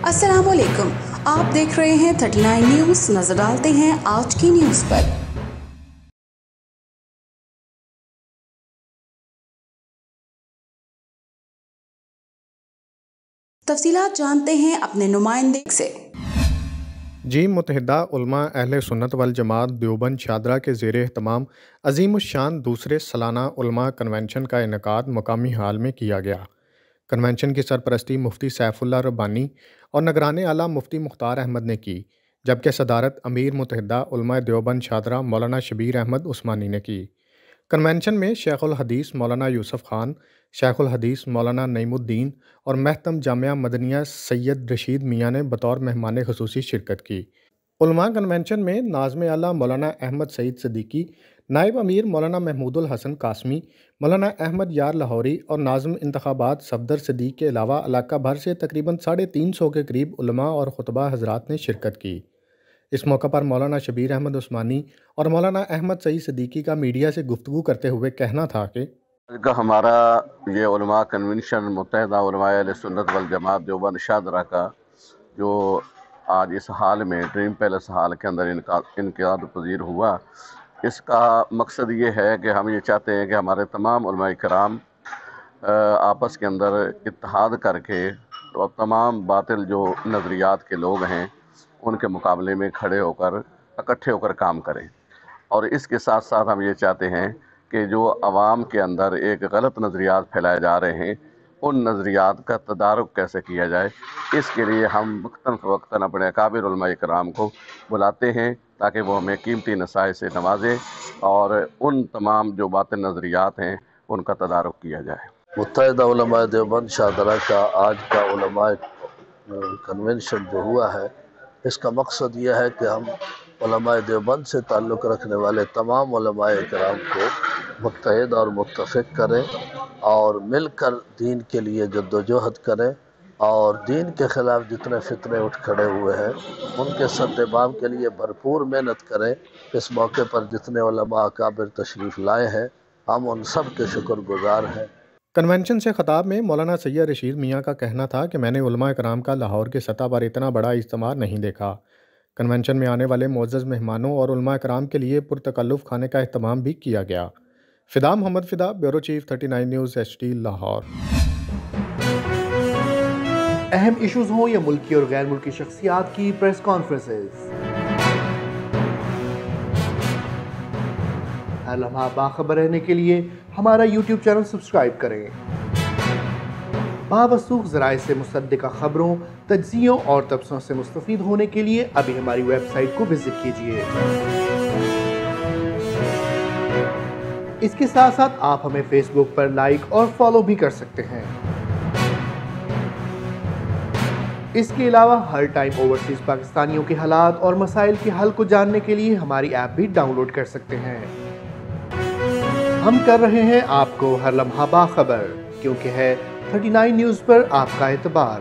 السلام علیکم، آپ دیکھ رہے ہیں 39 نیوز۔ نظر ڈالتے ہیں آج کی نیوز پر۔ تفصیلات جانتے ہیں اپنے نمائندے سے۔ متحدہ علماء اہل سنت والجماعت دیوبند شاہدرہ کے زیر اہتمام عظیم الشان دوسرے سالانہ علماء کنونشن کا انعقاد مقامی ہال میں کیا گیا۔ کنونشن کی سرپرستی مفتی سیف اللہ ربانی اور نگران اعلیٰ مفتی مختار احمد نے کی، جبکہ صدارت امیر متحدہ علماء دیوبند شاہدرہ مولانا شبیر احمد عثمانی نے کی۔ کنونشن میں شیخ الحدیث مولانا یوسف خان، شیخ الحدیث مولانا نعیم الدین اور محتم جامعہ مدنیہ سید رشید میاں نے بطور مہمان خصوصی شرکت کی۔ علماء کنونشن میں ناظم اعلیٰ مولانا احمد سعید صدیقی، نائب امیر مولانا محمود الحسن قاسمی، مولانا احمد یار لاہوری اور ناظم انتخابات صفدر صدیق کے علاوہ علاقہ بھر سے تقریباً 350 کے قریب علماء اور خطبہ حضرات نے شرکت کی۔ اس موقع پر مولانا شبیر احمد عثمانی اور مولانا احمد سعید صدیقی کا میڈیا سے گفتگو کرتے ہوئے کہنا تھا کہ ہمارا یہ علماء کنونشن متحدہ علماء اہل سنت والجماعت دیوبند شاہدرہ کا جو آج اس حال میں ڈریم پیلس حال کے اندر انعقاد پذیر ہوا، اس کا مقصد یہ ہے کہ ہم یہ چاہتے ہیں کہ ہمارے تمام علماء کرام آپس کے اندر اتحاد کر کے اور تمام باطل جو نظریات کے لوگ ہیں ان کے مقابلے میں کھڑے ہو کر اکٹھے ہو کر کام کریں، اور اس کے ساتھ ساتھ ہم یہ چاہتے ہیں کہ جو عوام کے اندر ایک غلط نظریات پھیلائے جا رہے ہیں ان نظریات کا تدارک کیسے کیا جائے، اس کے لیے ہم وقتاً فوقتاً اپنے اکابر علماء کرام کو بلاتے ہیں تاکہ وہ ہمیں قیمتی نصائح سے نوازیں اور ان تمام جو باطل نظریات ہیں ان کا تدارک کیا جائے۔ متحدہ علماء دیوبند شاہدرہ کا آج کا علماء کنونشن جو ہوا ہے، اس کا مقصد یہ ہے کہ ہم علماء دیوبند سے تعلق رکھنے والے تمام علماء کرام کو متحد اور متفق کریں اور مل کر دین کے لیے جدوجہد کریں، اور دین کے خلاف جتنے فتنے اٹھ کھڑے ہوئے ہیں ان کے سدباب کے لیے بھرپور محنت کریں۔ اس موقع پر جتنے علماء اکابر تشریف لائے ہیں ہم ان سب کے شکر گزار ہیں۔ کنونشن سے خطاب میں مولانا سید رشید میاں کا کہنا تھا کہ میں نے علماء کرام کا لاہور کی سطح پر اتنا بڑا اجتماع نہیں دیکھا۔ کنونشن میں آنے والے معزز مہمانوں اور علماء کرام کے لیے پرتکلف کھانے کا اہتمام بھی کیا گیا۔ Fida Muhammad Fida, bureau chief 39 news H D Lahore. اہم ایشوز ہوں یا ملکی اور غیر ملکی شخصیات کی پریس کانفرنسز، ہر لمحہ باخبر رہنے کے لیے ہمارا یوٹیوب چینل سبسکرائب کریں۔ بابسوخ ذرائع سے مصدقہ خبروں، تجزیوں اور تبصروں سے مستفید ہونے کے لیے ابھی ہماری ویب سائٹ کو وزٹ کیجیے۔ اس کے ساتھ ساتھ آپ ہمیں فیس بک پر لائک اور فالو بھی کر سکتے ہیں۔ اس کے علاوہ ہر ٹائم اوورسیز پاکستانیوں کے حالات اور مسائل کے حل کو جاننے کے لیے ہماری ایپ بھی ڈاؤن لوڈ کر سکتے ہیں۔ ہم کر رہے ہیں آپ کو ہر لمحہ باخبر، کیونکہ ہے 39 نیوز پر آپ کا اعتبار۔